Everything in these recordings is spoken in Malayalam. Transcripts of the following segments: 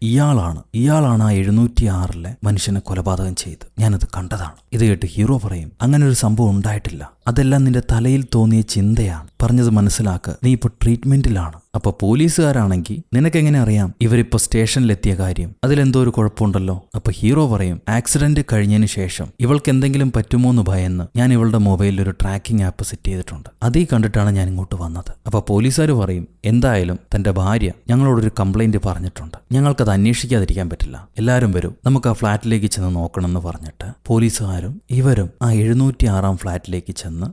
ഇയാളാണ് ആ 706 മനുഷ്യനെ കൊലപാതകം ചെയ്ത്. ഞാനത് കണ്ടതാണ്. ഇത് കേട്ട് ഹീറോ പറയും, അങ്ങനെ ഒരു സംഭവം ഉണ്ടായിട്ടില്ല, അതെല്ലാം നിന്റെ തലയിൽ തോന്നിയ ചിന്തയാണ്. പറഞ്ഞത് മനസ്സിലാക്ക്, നീ ഇപ്പോൾ ട്രീറ്റ്മെന്റിലാണ്. അപ്പൊ പോലീസുകാരാണെങ്കിൽ നിനക്കെങ്ങനെ അറിയാം ഇവരിപ്പോ സ്റ്റേഷനിലെത്തിയ കാര്യം? അതിലെന്തോ ഒരു കുഴപ്പമുണ്ടല്ലോ. അപ്പൊ ഹീറോ പറയും, ആക്സിഡന്റ് കഴിഞ്ഞതിന് ശേഷം ഇവൾക്ക് എന്തെങ്കിലും പറ്റുമോ എന്ന് ഭയന്ന് ഞാൻ ഇവളുടെ മൊബൈലിൽ ഒരു ട്രാക്കിംഗ് ആപ്പ് സെറ്റ് ചെയ്തിട്ടുണ്ട്. അതീ കണ്ടിട്ടാണ് ഞാൻ ഇങ്ങോട്ട് വന്നത്. അപ്പൊ പോലീസുകാർ പറയും, എന്തായാലും തന്റെ ഭാര്യ ഞങ്ങളോടൊരു കംപ്ലൈന്റ് പറഞ്ഞിട്ടുണ്ട്, ഞങ്ങൾക്കത് അന്വേഷിക്കാതിരിക്കാൻ പറ്റില്ല, എല്ലാവരും വരും, നമുക്ക് ആ ഫ്ളാറ്റിലേക്ക് ചെന്ന് നോക്കണമെന്ന് പറഞ്ഞിട്ട് പോലീസുകാരും ഇവരും ആ 706 ഫ്ളാറ്റിലേക്ക് ചെന്ന്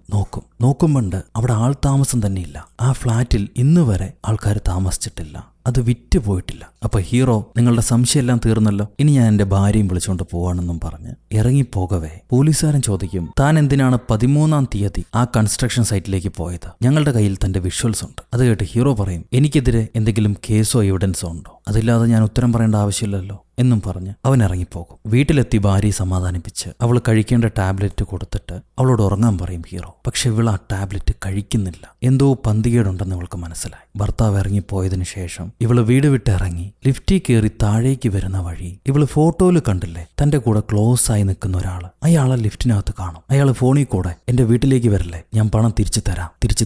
നോക്കുമ്പോണ്ട് അവിടെ ആൾ താമസം തന്നെയില്ല. ആ ഫ്ളാറ്റിൽ ഇന്ന് വരെ ആൾക്കാർ താമസിച്ചിട്ടില്ല, അത് വിറ്റ് പോയിട്ടില്ല. അപ്പൊ ഹീറോ, നിങ്ങളുടെ സംശയമെല്ലാം തീർന്നല്ലോ, ഇനി ഞാൻ എന്റെ ഭാര്യയും വിളിച്ചുകൊണ്ട് പോവാണെന്നും പറഞ്ഞ് ഇറങ്ങിപ്പോകവേ പോലീസുകാരൻ ചോദിക്കും, താൻ എന്തിനാണ് 13-ാം തീയതി ആ കൺസ്ട്രക്ഷൻ സൈറ്റിലേക്ക് പോയത്? ഞങ്ങളുടെ കയ്യിൽ തന്റെ വിഷ്വൽസ് ഉണ്ട്. അത് കേട്ട് ഹീറോ പറയും, എനിക്കെതിരെ എന്തെങ്കിലും കേസോ എവിഡൻസോ ഉണ്ടോ? അതില്ലാതെ ഞാൻ ഉത്തരം പറയേണ്ട ആവശ്യമില്ലല്ലോ എന്നും പറഞ്ഞ് അവൻ ഇറങ്ങിപ്പോകും. വീട്ടിലെത്തി ഭാര്യയെ സമാധാനിപ്പിച്ച് അവൾ കഴിക്കേണ്ട ടാബ്ലറ്റ് കൊടുത്തിട്ട് അവളോട് ഉറങ്ങാൻ പറയും ഹീറോ. പക്ഷെ ഇവൾ ആ ടാബ്ലറ്റ് കഴിക്കുന്നില്ല. എന്തോ പന്തികേടുണ്ടെന്ന് ഇവൾക്ക് മനസ്സിലായി. ഭർത്താവ് ഇറങ്ങിപ്പോയതിനു ശേഷം ഇവള് വീട് വിട്ട് ഇറങ്ങി ലിഫ്റ്റിൽ കയറി താഴേക്ക് വരുന്ന വഴി ഇവള് ഫോട്ടോയിൽ കണ്ടില്ലേ തന്റെ കൂടെ ക്ലോസ് ആയി നിൽക്കുന്ന ഒരാള്, അയാളെ ലിഫ്റ്റിനകത്ത് കാണും. അയാള് ഫോണിൽ കൂടെ എന്റെ വീട്ടിലേക്ക് വരില്ലേ, ഞാൻ പണം തിരിച്ചു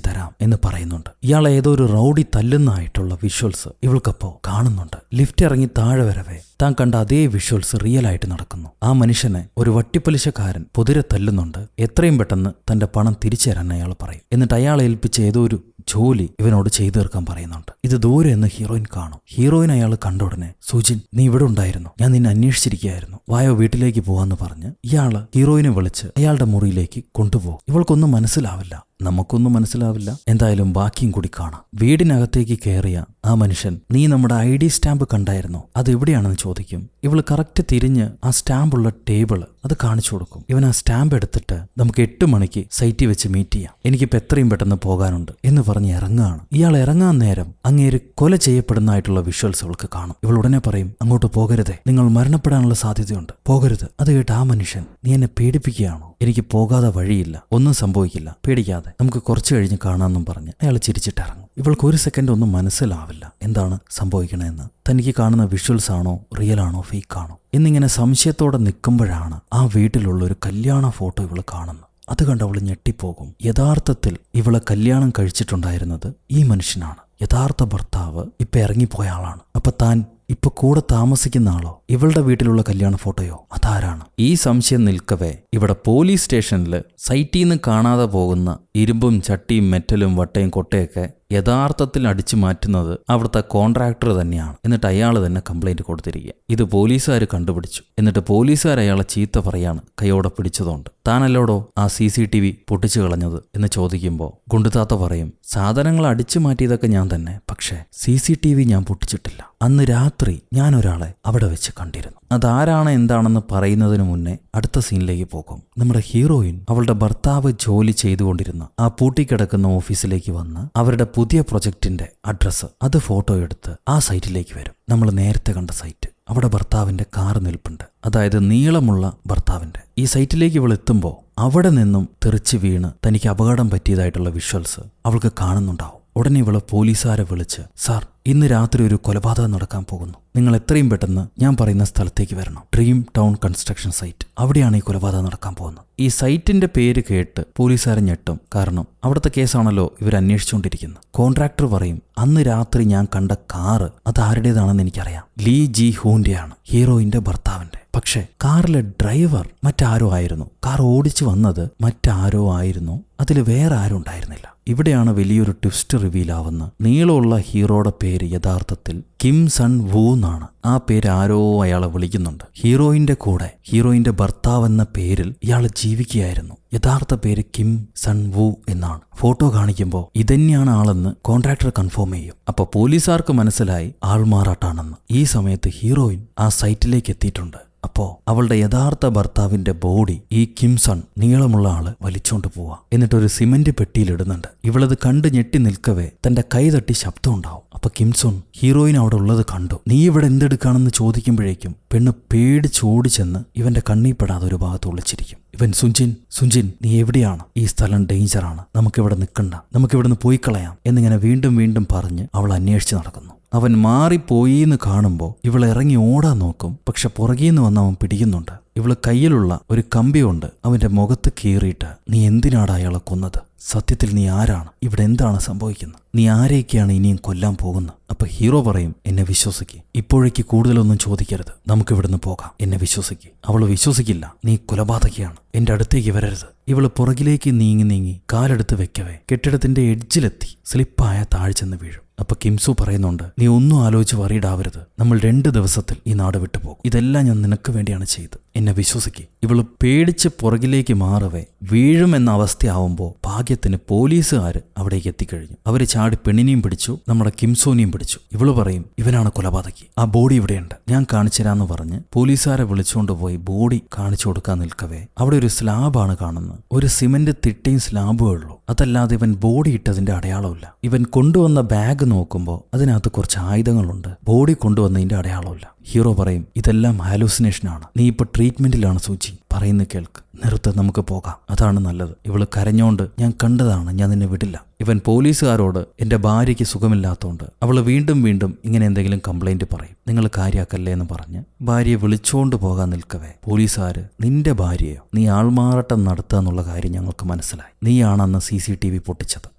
തരാം എന്ന് പറയുന്നുണ്ട്. ഇയാളെ ഏതോ ഒരു റൗഡി തല്ലുന്നതായിട്ടുള്ള വിഷ്വൽസ് ഇവൾക്കപ്പോ കാണുന്നുണ്ട്. ലിഫ്റ്റ് ഇറങ്ങി താഴെ വരവേ താൻ കണ്ട അതേ വിഷ്വൽസ് റിയൽ ആയിട്ട് നടക്കുന്നു. ആ മനുഷ്യനെ ഒരു വട്ടിപ്പലിശക്കാരൻ പൊതിരെ തല്ലുന്നുണ്ട്. എത്രയും പെട്ടെന്ന് തന്റെ പണം തിരിച്ചു തരാൻ അയാൾ പറയും. എന്നിട്ട് അയാളെ ഏൽപ്പിച്ച ഏതോ ഒരു ജോലി ഇവനോട് ചെയ്തു തീർക്കാൻ പറയുന്നുണ്ട്. ഇത് ദൂരെ എന്ന് ഹീറോയിൻ കാണും. ഹീറോയിൻ അയാൾ കണ്ട ഉടനെ, സുജിൻ നീ ഇവിടെ ഉണ്ടായിരുന്നു, ഞാൻ നിന്നെ അന്വേഷിച്ചിരിക്കുകയായിരുന്നു, വായോ വീട്ടിലേക്ക് പോവാന്ന് പറഞ്ഞ് ഇയാള് ഹീറോയിനെ വിളിച്ച് അയാളുടെ മുറിയിലേക്ക് കൊണ്ടുപോകും. ഇവൾക്കൊന്നും മനസ്സിലാവില്ല, നമുക്കൊന്നും മനസ്സിലാവില്ല. എന്തായാലും ബാക്കിയും കൂടി കാണാം. വീടിനകത്തേക്ക് കയറിയ ആ മനുഷ്യൻ, നീ നമ്മുടെ ID സ്റ്റാമ്പ് കണ്ടായിരുന്നോ, അത് എവിടെയാണെന്ന് ചോദിക്കും. ഇവള് കറക്റ്റ് തിരിഞ്ഞ് ആ സ്റ്റാമ്പുള്ള ടേബിള് അത് കാണിച്ചു കൊടുക്കും. ഇവൻ ആ സ്റ്റാമ്പ് എടുത്തിട്ട്, നമുക്ക് 8 മണിക്ക് സൈറ്റിൽ വെച്ച് മീറ്റ് ചെയ്യാം, എനിക്കിപ്പോൾ എത്രയും പെട്ടെന്ന് പോകാനുണ്ട് എന്ന് പറഞ്ഞ് ഇറങ്ങുകയാണ്. ഇയാൾ ഇറങ്ങാൻ നേരം അങ്ങേര് കൊല ചെയ്യപ്പെടുന്നതായിട്ടുള്ള വിഷ്വൽസ് അവൾക്ക് കാണും. ഇവൾ ഉടനെ പറയും, അങ്ങോട്ട് പോകരുതേ, നിങ്ങൾ മരണപ്പെടാനുള്ള സാധ്യതയുണ്ട്, പോകരുത്. അത് കേട്ട് ആ മനുഷ്യൻ, നീ എന്നെ പേടിപ്പിക്കുകയാണോ? എനിക്ക് പോകാതെ വഴിയില്ല, ഒന്നും സംഭവിക്കില്ല, പേടിക്കാതെ, നമുക്ക് കുറച്ച് കഴിഞ്ഞ് കാണാമെന്നും പറഞ്ഞ് അയാൾ ചിരിച്ചിട്ടിറങ്ങും. ഇവൾക്ക് ഒരു സെക്കൻഡ് ഒന്നും മനസ്സിലാവില്ല എന്താണ് സംഭവിക്കണമെന്ന്. തനിക്ക് കാണുന്ന വിഷ്വൽസ് ആണോ, റിയൽ ആണോ, ഫേക്ക് ആണോ എന്നിങ്ങനെ സംശയത്തോടെ നിൽക്കുമ്പോഴാണ് ആ വീട്ടിലുള്ള ഒരു കല്യാണ ഫോട്ടോ ഇവള് കാണുന്നത്. അത് കണ്ട് അവൾ ഞെട്ടിപ്പോകും. യഥാർത്ഥത്തിൽ ഇവളെ കല്യാണം കഴിച്ചിട്ടുണ്ടായിരുന്നത് ഈ മനുഷ്യനാണ്. യഥാർത്ഥ ഭർത്താവ് ഇപ്പൊ ഇറങ്ങിപ്പോയ ആളാണ്. അപ്പൊ താൻ ഇപ്പൊ കൂടെ താമസിക്കുന്ന ആളോ, ഇവളുടെ വീട്ടിലുള്ള കല്യാണ ഫോട്ടോയോ, അതാരാണ്? ഈ സംശയം നിൽക്കവേ ഇവിടെ പോലീസ് സ്റ്റേഷനിൽ സൈറ്റിൽ നിന്ന് കാണാതെ പോകുന്ന ഇരുമ്പും ചട്ടിയും മെറ്റലും വട്ടയും കൊട്ടയൊക്കെ യഥാർത്ഥത്തിൽ അടിച്ചു മാറ്റുന്നത് അവിടുത്തെ കോൺട്രാക്ടർ തന്നെയാണ്. എന്നിട്ട് അയാൾ തന്നെ കംപ്ലൈന്റ് കൊടുത്തിരിക്കുക. ഇത് പോലീസുകാർ കണ്ടുപിടിച്ചു. എന്നിട്ട് പോലീസുകാർ അയാളെ ചീത്ത പറയാണ്, കൈയോടെ പിടിച്ചതുകൊണ്ട്. താനല്ലോടോ ആ CCTV പൊട്ടിച്ചു കളഞ്ഞത് എന്ന് ചോദിക്കുമ്പോൾ ഗുണ്ടുതാത്ത പറയും, സാധനങ്ങൾ അടിച്ചു മാറ്റിയതൊക്കെ ഞാൻ തന്നെ, പക്ഷേ CCTV ഞാൻ പൊട്ടിച്ചിട്ടില്ല. അന്ന് രാത്രി ഞാൻ ഒരാളെ അവിടെ വെച്ച് കണ്ടിരുന്നു. അതാരാണ് എന്താണെന്ന് പറയുന്നതിന് മുന്നേ അടുത്ത സീനിലേക്ക് പോകും. നമ്മുടെ ഹീറോയിൻ അവളുടെ ഭർത്താവ് ജോലി ചെയ്തുകൊണ്ടിരുന്ന ആ പൂട്ടിക്കിടക്കുന്ന ഓഫീസിലേക്ക് വന്ന് അവരുടെ പുതിയ പ്രൊജക്ടിന്റെ അഡ്രസ്സ് അത് ഫോട്ടോ എടുത്ത് ആ സൈറ്റിലേക്ക് വരും. നമ്മൾ നേരത്തെ കണ്ട സൈറ്റ്. അവിടെ ഭർത്താവിന്റെ കാർ നിൽപ്പുണ്ട്, അതായത് നീളമുള്ള ഭർത്താവിന്റെ. ഈ സൈറ്റിലേക്ക് ഇവൾ എത്തുമ്പോൾ അവിടെ നിന്നും തെറിച്ച് വീണ് തനിക്ക് അപകടം പറ്റിയതായിട്ടുള്ള വിഷ്വൽസ് അവൾക്ക് കാണുന്നുണ്ടാവും. ഉടനെ ഇവളെ പോലീസുകാരെ വിളിച്ച്, സാർ ഇന്ന് രാത്രി ഒരു കൊലപാതകം നടക്കാൻ പോകുന്നു, നിങ്ങൾ എത്രയും പെട്ടെന്ന് ഞാൻ പറയുന്ന സ്ഥലത്തേക്ക് വരണം, ഡ്രീം ടൗൺ കൺസ്ട്രക്ഷൻ സൈറ്റ്, അവിടെയാണ് ഈ കൊലപാതകം നടക്കാൻ പോകുന്നത്. ഈ സൈറ്റിന്റെ പേര് കേട്ട് പോലീസുകാരൻ ഞെട്ടും. കാരണം അവിടുത്തെ കേസാണല്ലോ ഇവർ അന്വേഷിച്ചുകൊണ്ടിരിക്കുന്നത്. കോൺട്രാക്ടർ പറയും, അന്ന് രാത്രി ഞാൻ കണ്ട കാറ് അത് ആരുടേതാണെന്ന് എനിക്കറിയാം, ലീ ജി ഹൂന്റെയാണ്, ഹീറോയിന്റെ ഭർത്താവിന്റെ. പക്ഷെ കാറിലെ ഡ്രൈവർ മറ്റാരോ ആയിരുന്നു, കാർ ഓടിച്ചു വന്നത് മറ്റാരോ ആയിരുന്നു, അതിൽ വേറെ ആരും ഉണ്ടായിരുന്നില്ല. ഇവിടെയാണ് വലിയൊരു ട്വിസ്റ്റ് റിവീൽ ആവുന്നത്. നീളമുള്ള ഹീറോയുടെ പേര് യഥാർത്ഥത്തിൽ കിം സൺ വൂ എന്നാണ്. ആ പേര് ആരോ അയാളെ വിളിക്കുന്നുണ്ട്. ഹീറോയിന്റെ കൂടെ ഹീറോയിന്റെ ഭർത്താവ് എന്ന പേരിൽ ഇയാൾ ജീവിക്കുകയായിരുന്നു. യഥാർത്ഥ പേര് കിം സൺ വൂ എന്നാണ്. ഫോട്ടോ കാണിക്കുമ്പോൾ ഇതന്നെയാണ് ആളെന്ന് കോൺട്രാക്ടർ കൺഫേം ചെയ്യും. അപ്പൊ പോലീസുകാർക്ക് മനസ്സിലായി ആൾമാറാട്ടാണെന്ന്. ഈ സമയത്ത് ഹീറോയിൻ ആ സൈറ്റിലേക്ക് എത്തിയിട്ടുണ്ട്. അപ്പോ അവളുടെ യഥാർത്ഥ ഭർത്താവിന്റെ ബോഡി ഈ കിംസൺ നീളമുള്ള ആള് വലിച്ചോണ്ട് പോവാ. എന്നിട്ടൊരു സിമന്റ് പെട്ടിയിലിടുന്നുണ്ട്. ഇവളത് കണ്ട് ഞെട്ടി നിൽക്കവേ തന്റെ കൈ തട്ടി ശബ്ദം ഉണ്ടാവും. അപ്പൊ കിംസൺ ഹീറോയിൻ അവിടെ ഉള്ളത് കണ്ടു. നീ ഇവിടെ എന്തെടുക്കാണെന്ന് ചോദിക്കുമ്പോഴേക്കും പെണ്ണ് പേടിച്ചോടി ചെന്ന് ഇവന്റെ കണ്ണീപ്പെടാതെ ഒരു ഭാഗത്ത് ഒളിച്ചിരിക്കും. ഇവൻ സുജിൻ നീ എവിടെയാണ്? ഈ സ്ഥലം ഡേഞ്ചറാണ്, നമുക്കിവിടെ നിൽക്കണ്ട, നമുക്കിവിടുന്ന് പോയി കളയാം എന്നിങ്ങനെ വീണ്ടും വീണ്ടും പറഞ്ഞ് അവൾ അന്വേഷിച്ച് നടക്കുന്നു. അവൻ മാറിപ്പോയിന്ന് കാണുമ്പോൾ ഇവൾ ഇറങ്ങി ഓടാൻ നോക്കും. പക്ഷെ പുറകീന്ന് വന്ന് അവൻ പിടിക്കുന്നുണ്ട്. ഇവള് കയ്യിലുള്ള ഒരു കമ്പി കൊണ്ട് അവന്റെ മുഖത്ത് കീറിയിട്ട്, നീ എന്തിനാടാ അയാളെ കൊന്നത്? സത്യത്തിൽ നീ ആരാണ്? ഇവിടെ എന്താണ് സംഭവിക്കുന്നത്? നീ ആരെയൊക്കെയാണ് ഇനിയും കൊല്ലാൻ പോകുന്നത്? അപ്പൊ ഹീറോ പറയും, എന്നെ വിശ്വസിക്ക്, ഇപ്പോഴേക്ക് കൂടുതലൊന്നും ചോദിക്കരുത്, നമുക്കിവിടുന്ന് പോകാം, എന്നെ വിശ്വസിക്ക്. അവള് വിശ്വസിക്കില്ല, നീ കൊലപാതകയാണ്, എന്റെ അടുത്തേക്ക് വരരുത്. ഇവള് പുറകിലേക്ക് നീങ്ങി കാലെടുത്ത് വെക്കവേ കെട്ടിടത്തിന്റെ എഡ്ജിലെത്തി സ്ലിപ്പായ താഴെ ചെന്ന് വീഴും. അപ്പൊ കിംസു പറയുന്നുണ്ട്, നീ ഒന്നും ആലോചിച്ച് വറിയിടാവരുത്, നമ്മൾ 2 ദിവസത്തിൽ ഈ നാട് വിട്ടുപോകും. ഇതെല്ലാം ഞാൻ നിനക്ക് വേണ്ടിയാണ് ചെയ്തത്, എന്നെ വിശ്വസിക്ക്. ഇവള് പേടിച്ച് പുറകിലേക്ക് മാറവേ വീഴുമെന്ന അവസ്ഥയാവുമ്പോൾ ഭാഗ്യത്തിന് പോലീസുകാർ അവിടേക്ക് എത്തിക്കഴിഞ്ഞു. അവര് ചാടി പെണ്ണിനെയും പിടിച്ചു, നമ്മുടെ കിംസോനെയും പിടിച്ചു. ഇവള് പറയും, ഇവനാണ് കൊലപാതകി, ആ ബോഡി ഇവിടെയുണ്ട്, ഞാൻ കാണിച്ചുതരാന്ന് പറഞ്ഞ് പോലീസുകാരെ വിളിച്ചുകൊണ്ട് പോയി ബോഡി കാണിച്ചു കൊടുക്കാൻ നിൽക്കവേ അവിടെ ഒരു സ്ലാബാണ് കാണുന്നത്. ഒരു സിമന്റ് തിട്ടയും സ്ലാബും ഉള്ളൂ, അതല്ലാതെ ഇവൻ ബോഡി ഇട്ടതിന്റെ അടയാളമില്ല. ഇവൻ കൊണ്ടുവന്ന ബാഗ് നോക്കുമ്പോൾ അതിനകത്ത് കുറച്ച് ആയുധങ്ങളുണ്ട്, ബോഡി കൊണ്ടുവന്നതിന്റെ അടയാളമില്ല. ഹീറോ പറയും, ഇതെല്ലാം ഹാലൂസിനേഷനാണ്, നീ ഇപ്പൊ ട്രീറ്റ്മെന്റിലാണ് സൂചി, പറയുന്ന കേൾക്ക്, നിർത്ത്, നമുക്ക് പോകാം, അതാണ് നല്ലത്. ഇവള് കരഞ്ഞോണ്ട്, ഞാൻ കണ്ടതാണ്, ഞാൻ നിന്നെ വിടില്ല. ഇവൻ പോലീസുകാരോട് എന്റെ ഭാര്യയ്ക്ക് സുഖമില്ലാത്തതുകൊണ്ട് അവള് വീണ്ടും ഇങ്ങനെ എന്തെങ്കിലും കംപ്ലൈന്റ് പറയും, നിങ്ങൾ കാര്യാക്കല്ലേ എന്ന് പറഞ്ഞ് ഭാര്യയെ വിളിച്ചോണ്ട് പോകാൻ നിൽക്കവേ പോലീസുകാര്, നിന്റെ ഭാര്യയോ, നീ ആൾമാറാട്ടം നടത്തുക എന്നുള്ള കാര്യം ഞങ്ങൾക്ക് മനസ്സിലായി, നീയാണെന്ന് CCTV പൊട്ടിച്ചത്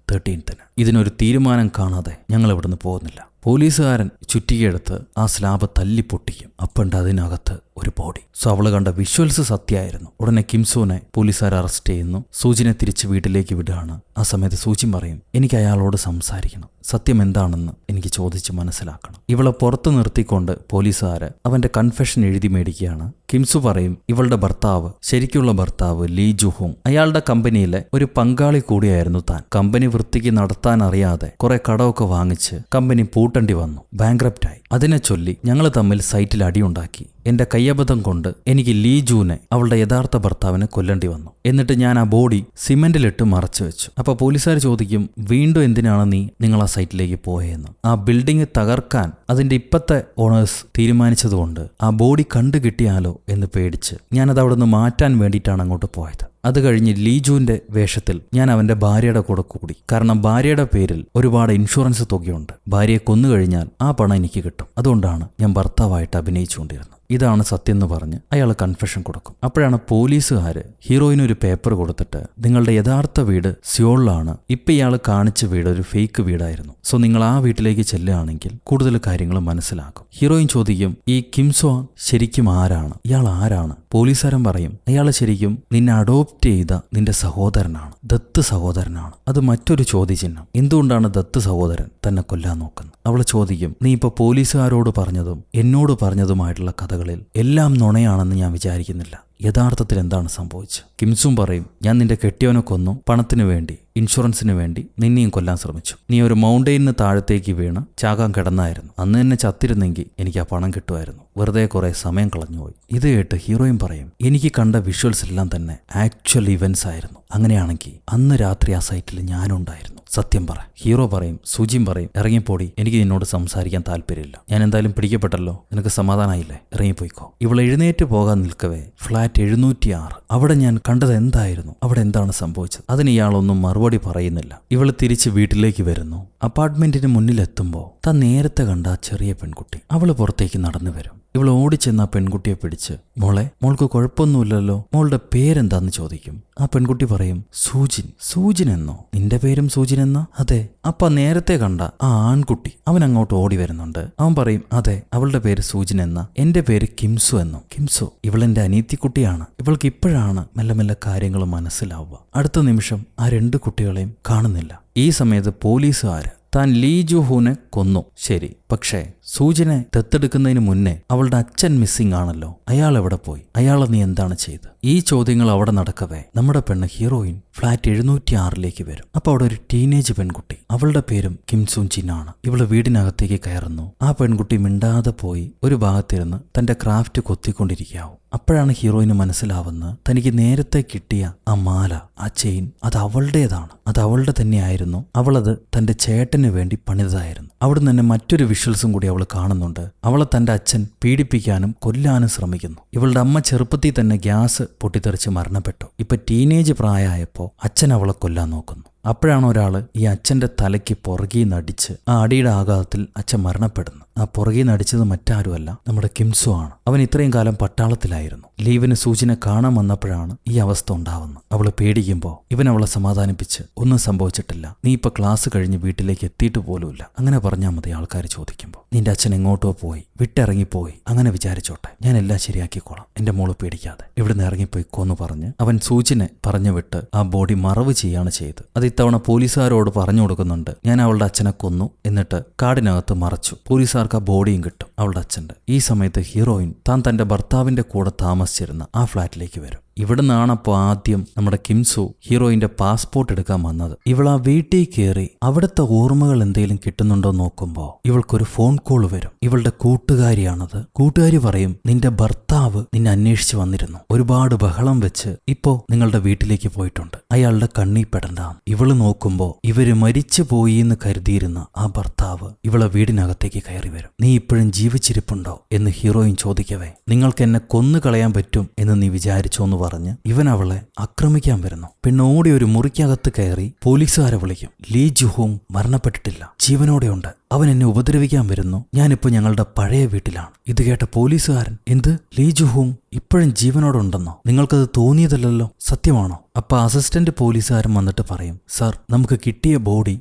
13th. ഇതിനൊരു തീരുമാനം കാണാതെ ഞങ്ങൾ ഇവിടുന്ന് പോകുന്നില്ല. പോലീസുകാരൻ ചുറ്റികയെടുത്ത് ആ സ്ലാബ് തല്ലി പൊട്ടിക്കും. അപ്പണ്ട് അതിനകത്ത് ഒരു ബോഡി. സോ അവള് കണ്ട വിഷ്വൽസ് സത്യമായിരുന്നു. ഉടനെ കിംസോനെ പോലീസുകാർ അറസ്റ്റ് ചെയ്യുന്നു. സൂചിനെ തിരിച്ച് വീട്ടിലേക്ക് വിടുകയാണ്. ആ സമയത്ത് സൂചി പറയും, എനിക്ക് അയാളോട് സംസാരിക്കണം, സത്യം എന്താണെന്ന് എനിക്ക് ചോദിച്ച് മനസ്സിലാക്കണം. ഇവളെ പുറത്തു നിർത്തിക്കൊണ്ട് പോലീസുകാര് അവന്റെ കൺഫെഷൻ എഴുതി മേടിക്കുകയാണ്. കിംസു പറയും, ഇവളുടെ ഭർത്താവ്, ശരിക്കുള്ള ഭർത്താവ് ലീ ജുഹോങ്, അയാളുടെ കമ്പനിയിലെ ഒരു പങ്കാളി കൂടിയായിരുന്നു താൻ. കമ്പനി വൃത്തിക്ക് നടത്താൻ അറിയാതെ കുറെ കടമൊക്കെ വാങ്ങിച്ച് കമ്പനി പൂട്ടേണ്ടി വന്നു, ബാങ്ക്രപ്റ്റായി. അതിനെ ചൊല്ലി ഞങ്ങൾ തമ്മിൽ സൈറ്റിൽ അടിയുണ്ടാക്കി. എന്റെ കയ്യബദ്ധം കൊണ്ട് എനിക്ക് ലീ ജൂനെ, അവളുടെ യഥാർത്ഥ ഭർത്താവിനെ കൊല്ലേണ്ടി വന്നു. എന്നിട്ട് ഞാൻ ആ ബോഡി സിമെന്റിലിട്ട് മറച്ചു വെച്ചു. അപ്പൊ പോലീസുകാർ ചോദിക്കും, വീണ്ടും എന്തിനാണ് നിങ്ങൾ ആ സൈറ്റിലേക്ക് പോയെന്ന്. ആ ബിൽഡിംഗ് തകർക്കാൻ അതിന്റെ ഇപ്പത്തെ ഓണേഴ്സ് തീരുമാനിച്ചതുകൊണ്ട് ആ ബോഡി കണ്ടു കിട്ടിയാലോ എന്ന് പേടിച്ച് ഞാനത് അവിടെ നിന്ന് മാറ്റാൻ വേണ്ടിയിട്ടാണ് അങ്ങോട്ട് പോയത്. അത് കഴിഞ്ഞ് ലീജുവിന്റെ വേഷത്തിൽ ഞാൻ അവന്റെ ഭാര്യയുടെ കൂടെ കൂടി. കാരണം ഭാര്യയുടെ പേരിൽ ഒരുപാട് ഇൻഷുറൻസ് തുകയുണ്ട്. ഭാര്യയെ കൊന്നുകഴിഞ്ഞാൽ ആ പണം എനിക്ക് കിട്ടും. അതുകൊണ്ടാണ് ഞാൻ ഭർത്താവായിട്ട് അഭിനയിച്ചുകൊണ്ടിരുന്നത്. ഇതാണ് സത്യം എന്ന് പറഞ്ഞ് അയാൾ കൺഫെഷൻ കൊടുക്കും. അപ്പോഴാണ് പോലീസുകാര് ഹീറോയിന് ഒരു പേപ്പർ കൊടുത്തിട്ട്, നിങ്ങളുടെ യഥാർത്ഥ വീട് സിയോളിലാണ്, ഇപ്പൊ ഇയാൾ കാണിച്ച വീട് ഒരു ഫേക്ക് വീടായിരുന്നു, സോ നിങ്ങൾ ആ വീട്ടിലേക്ക് ചെല്ലുകയാണെങ്കിൽ കൂടുതൽ കാര്യങ്ങൾ മനസ്സിലാക്കും. ഹീറോയിൻ ചോദിക്കും, ഈ കിംസോ ശരിക്കും ആരാണ്? ഇയാൾ ആരാണ്? പോലീസുകാരൻ പറയും, അയാൾ ശരിക്കും നിന്നെ അഡോപ്റ്റ് ചെയ്ത നിന്റെ സഹോദരനാണ്, ദത്ത് സഹോദരനാണ്. അത് മറ്റൊരു ചോദ്യചിഹ്നം. എന്തുകൊണ്ടാണ് ദത്ത് സഹോദരൻ തന്നെ കൊല്ലാൻ നോക്കുന്നത്? അവൾ ചോദിക്കും, നീ ഇപ്പൊ പോലീസുകാരോട് പറഞ്ഞതും എന്നോട് പറഞ്ഞതുമായിട്ടുള്ള കഥകളിൽ എല്ലാം നുണയാണെന്ന് ഞാൻ വിചാരിക്കുന്നില്ല. യഥാർത്ഥത്തിൽ എന്താണ് സംഭവിച്ചത്? കിംസും പറയും, ഞാൻ നിന്റെ കെട്ടിയവനെ കൊന്നു, പണത്തിന് വേണ്ടി, ഇൻഷുറൻസിന് വേണ്ടി നിന്നെയും കൊല്ലാൻ ശ്രമിച്ചു. നീ ഒരു മൗണ്ടെയിന് താഴത്തേക്ക് വീണ് ചാകാൻ കിടന്നായിരുന്നു. അന്ന് തന്നെ ചത്തിരുന്നെങ്കിൽ എനിക്ക് ആ പണം കിട്ടുമായിരുന്നു. വെറുതെ കുറെ സമയം കളഞ്ഞുപോയി. ഇത് കേട്ട് ഹീറോയിൻ പറയും, എനിക്ക് കണ്ട വിഷ്വൽസ് എല്ലാം തന്നെ ആക്ച്വൽ ഇവന്റ്സ് ആയിരുന്നു. അങ്ങനെയാണെങ്കിൽ അന്ന് രാത്രി ആ സൈറ്റിൽ ഞാനുണ്ടായിരുന്നു. സത്യം പറ. ഹീറോ പറയും, സുജിയും പറയും, ഇറങ്ങിപ്പോടി, എനിക്ക് നിന്നോട് സംസാരിക്കാൻ താല്പര്യമില്ല. ഞാൻ എന്തായാലും പിടിക്കപ്പെട്ടല്ലോ, നിനക്ക് സമാധാനമായില്ലേ, ഇറങ്ങിപ്പോയിക്കോ. ഇവൾ എഴുന്നേറ്റ് പോകാൻ നിൽക്കവേ ഫ്ലാറ്റ് 706, അവിടെ ഞാൻ കണ്ടത് എന്തായിരുന്നു, അവിടെ എന്താണ് സംഭവിച്ചത്, അതിന് ഇയാളൊന്നും മറുപടി പറയുന്നില്ല. ഇവൾ തിരിച്ച് വീട്ടിലേക്ക് വരുന്നു. അപ്പാർട്ട്മെന്റിന് മുന്നിലെത്തുമ്പോൾ താൻ നേരത്തെ കണ്ട ആ ചെറിയ പെൺകുട്ടി അവള് പുറത്തേക്ക് നടന്നു വരും. ഇവൾ ഓടിച്ചെന്ന് ആ പെൺകുട്ടിയെ പിടിച്ച്, മോളെ, മോൾക്ക് കുഴപ്പമൊന്നുമില്ലല്ലോ, മോളുടെ പേരെന്താന്ന് ചോദിക്കും. ആ പെൺകുട്ടി പറയും, സൂജിൻ. സൂജിൻ എന്നോ? നിന്റെ പേരും സൂജിൻ എന്നാ? അതെ. അപ്പ നേരത്തെ കണ്ട ആ ആൺകുട്ടി അവൻ അങ്ങോട്ട് ഓടി വരുന്നുണ്ട്. അവൻ പറയും, അതെ, അവളുടെ പേര് സൂജിൻ എന്നാ, എന്റെ പേര് കിംസു എന്നോ. കിംസു, ഇവളെന്റെ അനീത്തിക്കുട്ടിയാണ്. ഇവൾക്ക് ഇപ്പോഴാണ് മെല്ലെ മെല്ലെ കാര്യങ്ങൾ മനസ്സിലാവുക. അടുത്ത നിമിഷം ആ 2 കുട്ടികളെയും കാണുന്നില്ല. ഈ സമയത്ത് പോലീസുകാര് താൻ ലീ ജുഹൂനെ കൊന്നു, ശരി, പക്ഷേ സൂജിനെ ദത്തെടുക്കുന്നതിന് മുന്നേ അവളുടെ അച്ഛൻ മിസ്സിംഗ് ആണല്ലോ, അയാൾ എവിടെ പോയി? അയാളെ നീ എന്താണ് ചെയ്ത്? ഈ ചോദ്യങ്ങൾ അവിടെ നടക്കവേ നമ്മുടെ പെണ്ണ് ഹീറോയിൻ ഫ്ലാറ്റ് 706 വരും. അപ്പൊ അവിടെ ഒരു ടീനേജ് പെൺകുട്ടി, അവളുടെ പേരും കിംസുൻ ജിൻ ആണ്. ഇവള് വീടിനകത്തേക്ക് കയറുന്നു. ആ പെൺകുട്ടി മിണ്ടാതെ പോയി ഒരു ഭാഗത്തിരുന്ന് തന്റെ ക്രാഫ്റ്റ് കൊത്തിക്കൊണ്ടിരിക്കാവും. അപ്പോഴാണ് ഹീറോയിന് മനസ്സിലാവുന്നത്, തനിക്ക് നേരത്തെ കിട്ടിയ ആ മാല, ആ ചെയിൻ, അത് അവളുടേതാണ്, അത് അവളുടെ തന്നെയായിരുന്നു. അവളത് തന്റെ ചേട്ടന് വേണ്ടി പണിതായിരുന്നു. അവിടുന്ന് തന്നെ മറ്റൊരു വിഷ്വൽസും കൂടി അവൾ കാണുന്നുണ്ട്. അവളെ തന്റെ അച്ഛൻ പീഡിപ്പിക്കാനും കൊല്ലാനും ശ്രമിക്കുന്നു. ഇവളുടെ അമ്മ ചെറുപ്പത്തിൽ തന്നെ ഗ്യാസ് പൊട്ടിത്തെറിച്ച് മരണപ്പെട്ടു. ഇപ്പൊ ടീനേജ് പ്രായമായപ്പോ അച്ഛൻ അവളെ കൊല്ലാൻ നോക്കുന്നു. അപ്പോഴാണ് ഒരാള് ഈ അച്ഛന്റെ തലയ്ക്ക് പുറകീന്ന് അടിച്ച് ആ അടിയുടെ ആഘാതത്തിൽ അച്ഛൻ മരണപ്പെടുന്നു. ആ പുറകീന്ന് അടിച്ചത് മറ്റാരുമല്ല, നമ്മുടെ കിംസു ആണ്. അവൻ ഇത്രയും കാലം പട്ടാളത്തിലായിരുന്നു. ലീവിന് സൂചിനെ കാണാൻ വന്നപ്പോഴാണ് ഈ അവസ്ഥ ഉണ്ടാവുന്നത്. അവള് പേടിക്കുമ്പോൾ ഇവൻ അവളെ സമാധാനിപ്പിച്ച് ഒന്നും സംഭവിച്ചിട്ടില്ല, നീ ഇപ്പൊ ക്ലാസ് കഴിഞ്ഞ് വീട്ടിലേക്ക് എത്തിയിട്ട് പോലുമില്ല, അങ്ങനെ പറഞ്ഞാൽ മതി. ആൾക്കാർ ചോദിക്കുമ്പോൾ നിന്റെ അച്ഛൻ എങ്ങോട്ടോ പോയി, വിട്ടിറങ്ങിപ്പോയി, അങ്ങനെ വിചാരിച്ചോട്ടെ, ഞാൻ എല്ലാം ശരിയാക്കിക്കോളാം, എന്റെ മോള് പേടിക്കാതെ, ഇവിടുന്ന് ഇറങ്ങിപ്പോയിക്കോന്ന് പറഞ്ഞ് അവൻ സൂചിനെ പറഞ്ഞു വിട്ട് ആ ബോഡി മറവ് ചെയ്യാണ് ചെയ്ത്. അത് ഇത്തവണ പോലീസുകാരോട് പറഞ്ഞു കൊടുക്കുന്നുണ്ട്, ഞാൻ അവളുടെ അച്ഛനെ കൊന്നു, എന്നിട്ട് കാടിനകത്ത് മറച്ചു, പോലീസുകാർക്ക് ആ ബോഡിയും കിട്ടും അവളുടെ അച്ഛന്റെ. ഈ സമയത്ത് ഹീറോയിൻ താൻ തന്റെ ഭർത്താവിന്റെ കൂടെ താമസിച്ചിരുന്ന ആ ഫ്ലാറ്റിലേക്ക് വരും. ഇവിടുന്നാണപ്പോൾ ആദ്യം നമ്മുടെ കിംസു ഹീറോയിന്റെ പാസ്പോർട്ട് എടുക്കാൻ വന്നത്. ഇവൾ ആ വീട്ടിൽ കയറി അവിടുത്തെ ഓർമ്മകൾ എന്തെങ്കിലും കിട്ടുന്നുണ്ടോ നോക്കുമ്പോൾ ഇവൾക്കൊരു ഫോൺ കോൾ വരും. ഇവളുടെ കൂട്ടുകാരിയാണത്. കൂട്ടുകാരി പറയും, നിന്റെ ഭർത്താവ് നിന്നെ അന്വേഷിച്ച് വന്നിരുന്നു, ഒരുപാട് ബഹളം വെച്ച് ഇപ്പോ നിങ്ങളുടെ വീട്ടിലേക്ക് പോയിട്ടുണ്ട്, അയാളുടെ കണ്ണിൽ പെടണ്ടാം. ഇവള് നോക്കുമ്പോൾ ഇവര് മരിച്ചു പോയി എന്ന് കരുതിയിരുന്ന ആ ഭർത്താവ് ഇവളെ വീടിനകത്തേക്ക് കയറി വരും. നീ ഇപ്പോഴും ജീവിച്ചിരിപ്പുണ്ടോ എന്ന് ഹീറോയിൻ ചോദിക്കവേ, നിങ്ങൾക്ക് എന്നെ കൊന്നു കളയാൻ പറ്റും എന്ന് നീ വിചാരിച്ചോന്ന് പറഞ്ഞ് ഇവൻ അവളെ ആക്രമിക്കാൻ വരുന്നു. പെണ്ണോടി ഒരു മുറിക്കകത്ത് കയറി പോലീസുകാരെ വിളിക്കും. ലീ ജുഹോങ് മരണപ്പെട്ടിട്ടില്ല, ജീവനോടെയുണ്ട്, അവൻ എന്നെ ഉപദ്രവിക്കാൻ വരുന്നു, ഞാനിപ്പോ ഞങ്ങളുടെ പഴയ വീട്ടിലാണ്. ഇത് കേട്ട പോലീസുകാരൻ, എന്ത്, ലീ ജുഹോങ് ഇപ്പോഴും ജീവനോടുണ്ടെന്നോ? നിങ്ങൾക്കത് തോന്നിയതല്ലോ, സത്യമാണോ? അപ്പൊ അസിസ്റ്റന്റ് പോലീസുകാരൻ വന്നിട്ട് പറയും, സർ, നമുക്ക് കിട്ടിയ ബോഡി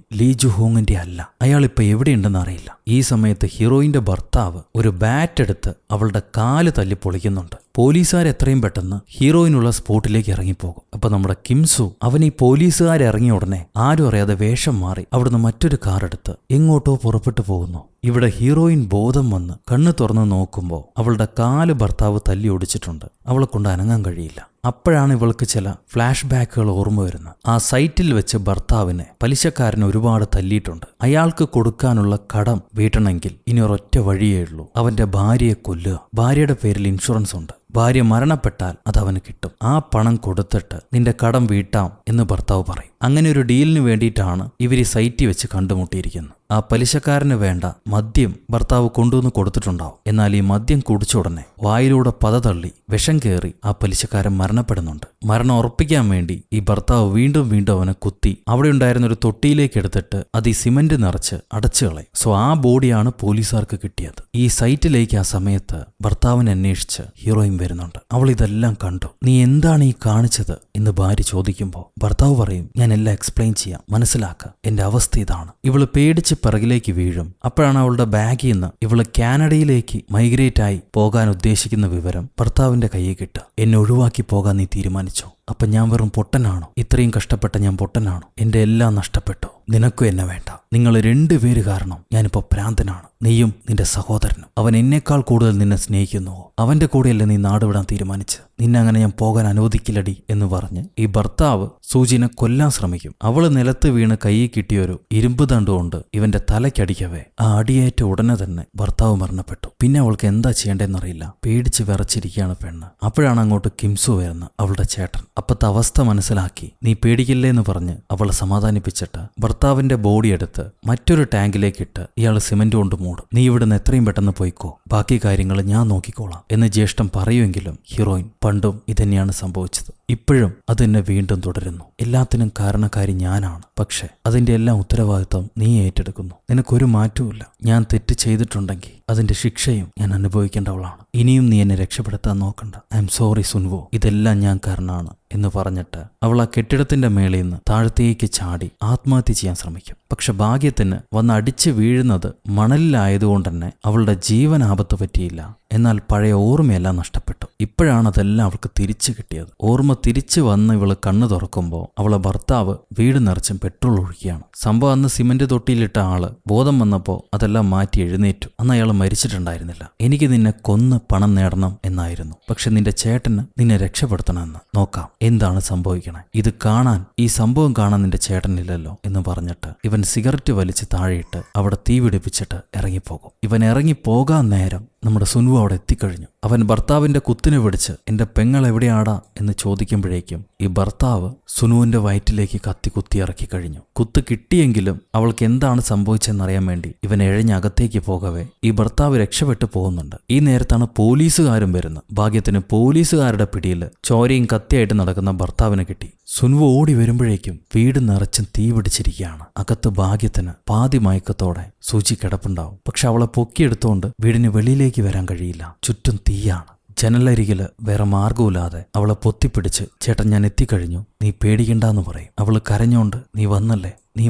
ലീ ജുഹോങ്ങിന്റെ അല്ല, അയാളിപ്പോ എവിടെയുണ്ടെന്ന് അറിയില്ല. ഈ സമയത്ത് ഹീറോയിന്റെ ഭർത്താവ് ഒരു ബാറ്റ് എടുത്ത് അവളുടെ കാല് തല്ലി പൊളിക്കുന്നുണ്ട്. പോലീസുകാർ എത്രയും പെട്ടെന്ന് ഹീറോയിനുള്ള സ്പോട്ടിലേക്ക് ഇറങ്ങിപ്പോകും. അപ്പൊ നമ്മുടെ കിംസു അവൻ ഈ പോലീസുകാർ ഇറങ്ങിയ ഉടനെ ആരും അറിയാതെ വേഷം മാറി അവിടുന്ന് മറ്റൊരു കാർ എടുത്ത് എങ്ങോട്ടോ പുറപ്പെട്ടു പോകുന്നു. ഇവിടെ ഹീറോയിൻ ബോധം വന്ന് കണ്ണ് തുറന്ന് നോക്കുമ്പോൾ അവളുടെ കാല് ഭർത്താവ് തല്ലി ഒടിച്ചിട്ടുണ്ട്. അവളെ കൊണ്ട് അനങ്ങാൻ കഴിയില്ല. അപ്പോഴാണ് ഇവൾക്ക് ചില ഫ്ലാഷ് ബാക്കുകൾ ഓർമ്മ വരുന്നത്. ആ സൈറ്റിൽ വെച്ച് ഭർത്താവിനെ പലിശക്കാരൻ ഒരുപാട് തല്ലിയിട്ടുണ്ട്. അയാൾക്ക് കൊടുക്കാനുള്ള കടം വീട്ടണമെങ്കിൽ ഇനി ഒരൊറ്റ വഴിയേ ഉള്ളൂ, അവന്റെ ഭാര്യയെ കൊല്ലുക. ഭാര്യയുടെ പേരിൽ ഇൻഷുറൻസ് ഉണ്ട്, ഭാര്യ മരണപ്പെട്ടാൽ അത് അവന് കിട്ടും. ആ പണം കൊടുത്തിട്ട് നിന്റെ കടം വീട്ടാം എന്ന് ഭർത്താവ് പറയും. അങ്ങനെ ഒരു ഡീലിന് വേണ്ടിയിട്ടാണ് ഇവർ ഈ സൈറ്റിൽ വെച്ച് കണ്ടുമുട്ടിയിരിക്കുന്നത്. ആ പലിശക്കാരന് വേണ്ട മദ്യം ഭർത്താവ് കൊണ്ടുവന്ന് കൊടുത്തിട്ടുണ്ടാവും. എന്നാൽ ഈ മദ്യം കുടിച്ച ഉടനെ വായിലൂടെ പത തള്ളി വിഷം കയറി ആ പലിശക്കാരൻ മരണപ്പെടുന്നുണ്ട്. മരണം ഉറപ്പിക്കാൻ വേണ്ടി ഈ ഭർത്താവ് വീണ്ടും വീണ്ടും അവനെ കുത്തി അവിടെ ഉണ്ടായിരുന്ന ഒരു തൊട്ടിയിലേക്ക് എടുത്തിട്ട് അത് ഈ സിമന്റ് നിറച്ച് അടച്ചു കളയും. സോ ആ ബോഡിയാണ് പോലീസുകാർക്ക് കിട്ടിയത്. ഈ സൈറ്റിലേക്ക് ആ സമയത്ത് ഭർത്താവിനെ അന്വേഷിച്ച് ഹീറോയിൻ വരുന്നുണ്ട്. അവൾ ഇതെല്ലാം കണ്ടു. നീ എന്താണ് ഈ കാണിച്ചത് എന്ന് ഭാര്യ ചോദിക്കുമ്പോൾ ഭർത്താവ് പറയും, ഞാൻ എല്ലാം എക്സ്പ്ലെയിൻ ചെയ്യാം, മനസ്സിലാക്കുക, എന്റെ അവസ്ഥ ഇതാണ്. ഇവള് പേടിച്ച് പിറകിലേക്ക് വീഴും. അപ്പോഴാണ് അവളുടെ ബാഗിൽ നിന്ന് ഇവള് കാനഡയിലേക്ക് മൈഗ്രേറ്റ് ആയി പോകാൻ ഉദ്ദേശിക്കുന്ന വിവരം ഭർത്താവിന്റെ കയ്യിൽ കിട്ടുക. എന്നെ ഒഴിവാക്കി പോകാൻ നീ തീരുമാനിച്ചോ? അപ്പൊ ഞാൻ വെറും പൊട്ടനാണോ? ഇത്രയും കഷ്ടപ്പെട്ട ഞാൻ പൊട്ടനാണോ? എന്റെ എല്ലാം നഷ്ടപ്പെട്ടോ? നിനക്കും എന്നെ വേണ്ട. നിങ്ങൾ രണ്ടുപേര് കാരണം ഞാനിപ്പോ ഭ്രാന്തനാണ്, നീയും നിന്റെ സഹോദരനും. അവൻ എന്നേക്കാൾ കൂടുതൽ നിന്നെ സ്നേഹിക്കുന്നുവോ? അവന്റെ കൂടെയല്ലേ നീ നാടുവിടാൻ തീരുമാനിച്ച്? നിന്നെ അങ്ങനെ ഞാൻ പോകാൻ അനുവദിക്കില്ലടി എന്ന് പറഞ്ഞ് ഈ ഭർത്താവ് സൂചിനെ കൊല്ലാൻ ശ്രമിക്കും. അവള് നിലത്ത് വീണ് കയ്യിൽ കിട്ടിയൊരു ഇരുമ്പ് തണ്ടുകൊണ്ട് ഇവന്റെ തലയ്ക്കടിക്കവേ ആ അടിയേറ്റ ഉടനെ തന്നെ ഭർത്താവ് മരണപ്പെട്ടു. പിന്നെ അവൾക്ക് എന്താ ചെയ്യേണ്ടതെന്നറിയില്ല. പേടിച്ച് വിറച്ചിരിക്കുകയാണ് പെണ്ണ്. അപ്പോഴാണ് അങ്ങോട്ട് കിംസു വരുന്ന അവളുടെ ചേട്ടൻ. അപ്പത്തെ അവസ്ഥ മനസ്സിലാക്കി നീ പേടിക്കില്ലേ എന്ന് പറഞ്ഞ് അവളെ സമാധാനിപ്പിച്ചിട്ട് ഭർത്താവിന്റെ ബോഡി എടുത്ത് മറ്റൊരു ടാങ്കിലേക്കിട്ട് ഇയാൾ സിമന്റ് കൊണ്ട് മൂടും. നീ ഇവിടുന്ന് എത്രയും പെട്ടെന്ന് പോയിക്കോ, ബാക്കി കാര്യങ്ങൾ ഞാൻ നോക്കിക്കോളാം എന്ന് ജ്യേഷ്ഠൻ പറയുമെങ്കിലും ഹീറോയിൻ, പണ്ടും ഇതന്നെയാണ് സംഭവിച്ചത്, ഇപ്പോഴും അതെന്നെ വീണ്ടും തുടരുന്നു, എല്ലാത്തിനും കാരണക്കാരി ഞാനാണ്, പക്ഷെ അതിന്റെ എല്ലാം ഉത്തരവാദിത്വം നീ ഏറ്റെടുക്കുന്നു, നിനക്കൊരു മാറ്റവുമില്ല. ഞാൻ തെറ്റ് ചെയ്തിട്ടുണ്ടെങ്കിൽ അതിന്റെ ശിക്ഷയും ഞാൻ അനുഭവിക്കേണ്ടവളാണ്. ഇനിയും നീ എന്നെ രക്ഷപ്പെടുത്താൻ നോക്കണ്ട. ഐ എം സോറി സുൻവോ, ഇതെല്ലാം ഞാൻ കാരണമാണ് എന്ന് പറഞ്ഞിട്ട് അവൾ ആ കെട്ടിടത്തിന്റെ മേളിൽ നിന്ന് താഴത്തേക്ക് ചാടി ആത്മഹത്യ ചെയ്യാൻ ശ്രമിക്കും. പക്ഷെ ഭാഗ്യത്തിന് വന്ന് അടിച്ചു വീഴുന്നത് മണലിലായതുകൊണ്ട് തന്നെ അവളുടെ ജീവൻ ആപത്ത് പറ്റിയില്ല. എന്നാൽ പഴയ ഓർമ്മയെല്ലാം നഷ്ടപ്പെട്ടു. ഇപ്പോഴാണ് അതെല്ലാം അവൾക്ക് തിരിച്ചു കിട്ടിയത്. ഓർമ്മ തിരിച്ചു വന്ന് ഇവള് കണ്ണു തുറക്കുമ്പോൾ അവളെ ഭർത്താവ് വീട് നിറച്ചും പെട്രോൾ ഒഴിക്കുകയാണ്. സംഭവം അന്ന് സിമന്റ് തൊട്ടിയിലിട്ട ആള് ബോധം വന്നപ്പോൾ അതെല്ലാം മാറ്റി എഴുന്നേറ്റു. അന്ന് അയാൾ മരിച്ചിട്ടുണ്ടായിരുന്നില്ല. എനിക്ക് നിന്നെ കൊന്ന് പണം നേടണം എന്നായിരുന്നു, പക്ഷെ നിന്റെ ചേട്ടന് നിന്നെ രക്ഷപ്പെടുത്തണമെന്ന്. നോക്കാം എന്താണ് സംഭവിക്കണേ. ഇത് കാണാൻ, ഈ സംഭവം കാണാൻ നിന്റെ ചേട്ടനില്ലല്ലോ എന്ന് പറഞ്ഞിട്ട് ഇവൻ സിഗരറ്റ് വലിച്ച് താഴെയിട്ട് അവിടെ തീ പിടിപ്പിച്ചിട്ട് ഇറങ്ങിപ്പോകും. ഇവൻ ഇറങ്ങിപ്പോകാൻ നേരം നമ്മുടെ സുനുവ അവിടെ എത്തിക്കഴിഞ്ഞു. അവൻ ഭർത്താവിന്റെ കുത്തിനെ പിടിച്ച് എന്റെ പെങ്ങൾ എവിടെയാടാ എന്ന് ചോദിക്കുമ്പോഴേക്കും ഈ ഭർത്താവ് സുനുവിന്റെ വയറ്റിലേക്ക് കത്തി കുത്തിയിറക്കി കഴിഞ്ഞു. കുത്ത് കിട്ടിയെങ്കിലും അവൾക്ക് എന്താണ് സംഭവിച്ചെന്നറിയാൻ വേണ്ടി ഇവൻ എഴഞ്ഞകത്തേക്ക് പോകവേ ഈ ഭർത്താവ് രക്ഷപ്പെട്ടു പോകുന്നുണ്ട്. ഈ നേരത്താണ് പോലീസുകാരും വരുന്നത്. ഭാഗ്യത്തിന് പോലീസുകാരുടെ പിടിയിൽ ചോരയും കത്തിയായിട്ട് നടക്കുന്ന ഭർത്താവിനെ കിട്ടി. സുനുവ ഓടി വരുമ്പോഴേക്കും വീട് നിറച്ചും തീ പിടിച്ചിരിക്കുകയാണ്. അകത്ത് ഭാഗ്യത്തിന് പാതി മയക്കത്തോടെ സൂചി കിടപ്പുണ്ടാവും. പക്ഷെ അവളെ പൊക്കിയെടുത്തോണ്ട് വീടിന് വെളിയിലേക്ക് വരാൻ കഴിയില്ല. ചുറ്റും തീയാണ്. ജനലരികില് വേറെ മാർഗമില്ലാതെ അവളെ പൊത്തിപ്പിടിച്ച് ചേട്ടൻ ഞാൻ എത്തിക്കഴിഞ്ഞു, നീ പേടിക്കണ്ടെന്ന് പറയും. അവള് കരഞ്ഞോണ്ട് നീ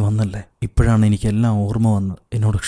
വന്നല്ലേ, ഇപ്പോഴാണ് എനിക്കെല്ലാം ഓർമ്മ വന്ന്, എന്നോട്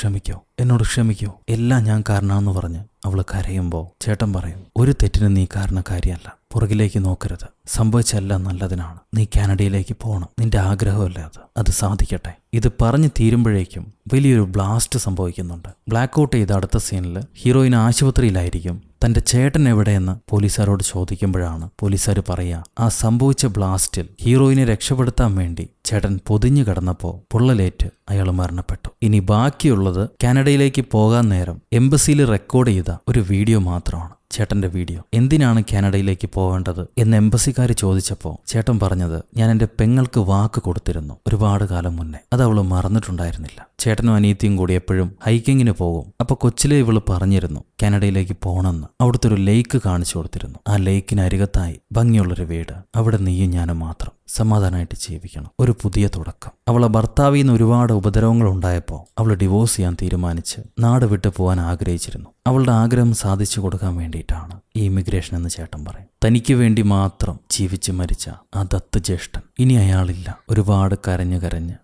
ക്ഷമിക്കോ, എല്ലാം ഞാൻ കാരണമെന്ന് പറഞ്ഞ് അവള് കരയുമ്പോൾ ചേട്ടൻ പറയും, ഒരു തെറ്റിന് നീ കാരണക്കാരിയല്ല, പുറകിലേക്ക് നോക്കരുത്, സംഭവിച്ചെല്ലാം നല്ലതിനാണ്, നീ കാനഡയിലേക്ക് പോകണം, നിന്റെ ആഗ്രഹമല്ലേ അത് സാധിക്കട്ടെ. ഇത് പറഞ്ഞു തീരുമ്പോഴേക്കും വലിയൊരു ബ്ലാസ്റ്റ് സംഭവിക്കുന്നുണ്ട്. ബ്ലാക്ക് ഔട്ട് ചെയ്ത അടുത്ത സീനിൽ ഹീറോയിൻ ആശുപത്രിയിലായിരിക്കും. തന്റെ ചേട്ടൻ എവിടെയെന്ന് പോലീസുകാരോട് ചോദിക്കുമ്പോഴാണ് പോലീസുകാർ പറയുക, ആ സംഭവിച്ച ബ്ലാസ്റ്റിൽ ഹീറോയിനെ രക്ഷപ്പെടുത്താൻ വേണ്ടി ചേട്ടൻ പൊതിഞ്ഞു കിടന്നപ്പോൾ പൊള്ളലേറ്റ് അയാൾ മരണപ്പെട്ടു. ഇനി ബാക്കിയുള്ളത് കാനഡയിലേക്ക് പോകാൻ നേരം എംബസിയിൽ റെക്കോർഡ് ചെയ്ത ഒരു വീഡിയോ മാത്രമാണ്. ചേട്ടന്റെ വീഡിയോ. എന്തിനാണ് കാനഡയിലേക്ക് പോകേണ്ടത് എന്ന് എംബസിക്കാർ ചോദിച്ചപ്പോൾ ചേട്ടൻ പറഞ്ഞത്, ഞാൻ എൻ്റെ പെങ്ങൾക്ക് വാക്ക് കൊടുത്തിരുന്നു ഒരുപാട് കാലം മുന്നേ, അത് അവള് മറന്നിട്ടുണ്ടായിരുന്നില്ല. ചേട്ടനും അനിയത്തിയും കൂടി എപ്പോഴും ഹൈക്കിങ്ങിന് പോകും. അപ്പൊ കൊച്ചിലെ ഇവള് പറഞ്ഞിരുന്നു കാനഡയിലേക്ക് പോകണമെന്ന്. അവിടുത്തെ ഒരു ലേക്ക് കാണിച്ചു കൊടുത്തിരുന്നു. ആ ലേക്കിന് അരികത്തായി ഭംഗിയുള്ളൊരു വീട്, അവിടെ നീയും ഞാനും മാത്രം സമാധാനമായിട്ട് ജീവിക്കണം, ഒരു പുതിയ തുടക്കം. അവളെ ഭർത്താവിൽ നിന്ന് ഒരുപാട് ഉപദ്രവങ്ങൾ ഉണ്ടായപ്പോൾ അവൾ ഡിവോഴ്സ് ചെയ്യാൻ തീരുമാനിച്ച് നാട് വിട്ടു പോകാൻ ആഗ്രഹിച്ചിരുന്നു. അവളുടെ ആഗ്രഹം സാധിച്ചു കൊടുക്കാൻ വേണ്ടിയിട്ടാണ് ഈ ഇമിഗ്രേഷൻ എന്ന് ചേട്ടൻ പറയും. തനിക്ക് വേണ്ടി മാത്രം ജീവിച്ച് മരിച്ച ആ ദത്ത് ജ്യേഷ്ഠൻ ഇനി അയാളില്ല. ഒരുപാട് കരഞ്ഞ്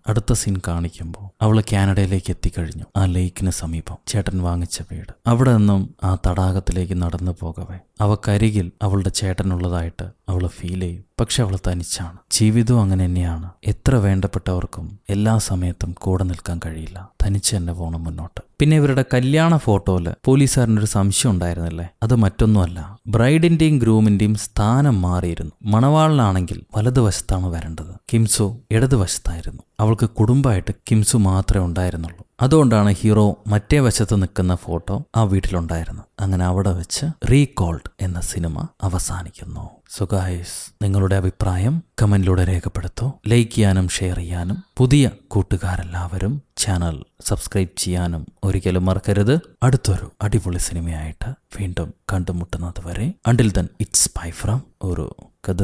അടുത്ത സീൻ കാണിക്കുമ്പോൾ അവള് കാനഡയിലേക്ക് എത്തിക്കഴിഞ്ഞു. ആ ലേക്കിന് സമീപം ചേട്ടൻ വാങ്ങിച്ച വീട്. അവിടെ നിന്നും ആ തടാകത്തിലേക്ക് നടന്നു പോകവേ അവക്കരികിൽ അവളുടെ ചേട്ടനുള്ളതായിട്ട് അവള് ഫീൽ ചെയ്യും. പക്ഷെ അവൾ തനിച്ചാണ്. ജീവിതവും അങ്ങനെ തന്നെയാണ്. എത്ര വേണ്ടപ്പെട്ടവർക്കും എല്ലാ സമയത്തും കൂടെ നിൽക്കാൻ കഴിയില്ല. തനിച്ച് തന്നെ പോകണം മുന്നോട്ട്. പിന്നെ ഇവരുടെ കല്യാണ ഫോട്ടോയില് പോലീസുകാരനൊരു സംശയം ഉണ്ടായിരുന്നില്ലേ? അത് മറ്റൊന്നുമല്ല, ബ്രൈഡിന്റെയും ഗ്രൂമിന്റെയും സ്ഥാനം മാറിയിരുന്നു. മണവാളനാണെങ്കിൽ വലതുവശത്താണ് വരേണ്ടത്, കിംസു ഇടതുവശത്തായിരുന്നു. അവൾക്ക് കുടുംബമായിട്ട് കിംസു മാത്രമേ ഉണ്ടായിരുന്നുള്ളൂ. അതുകൊണ്ടാണ് ഹീറോ മറ്റേ വശത്ത് നിൽക്കുന്ന ഫോട്ടോ ആ വീട്ടിലുണ്ടായിരുന്നു. അങ്ങനെ അവിടെ വെച്ച് റീകോൾഡ് എന്ന സിനിമ അവസാനിക്കുന്നു. സോ ഗൈസ്, നിങ്ങളുടെ അഭിപ്രായം കമന്റിലൂടെ രേഖപ്പെടുത്തൂ. ലൈക്ക് ചെയ്യാനും ഷെയർ ചെയ്യാനും പുതിയ കൂട്ടുകാരെല്ലാവരും ചാനൽ സബ്സ്ക്രൈബ് ചെയ്യാനും ഒരിക്കലും മറക്കരുത്. അടുത്തൊരു അടിപൊളി സിനിമയായിട്ട് വീണ്ടും കണ്ടുമുട്ടുന്നത് വരെ, until then it's bye from ഒരു കഥ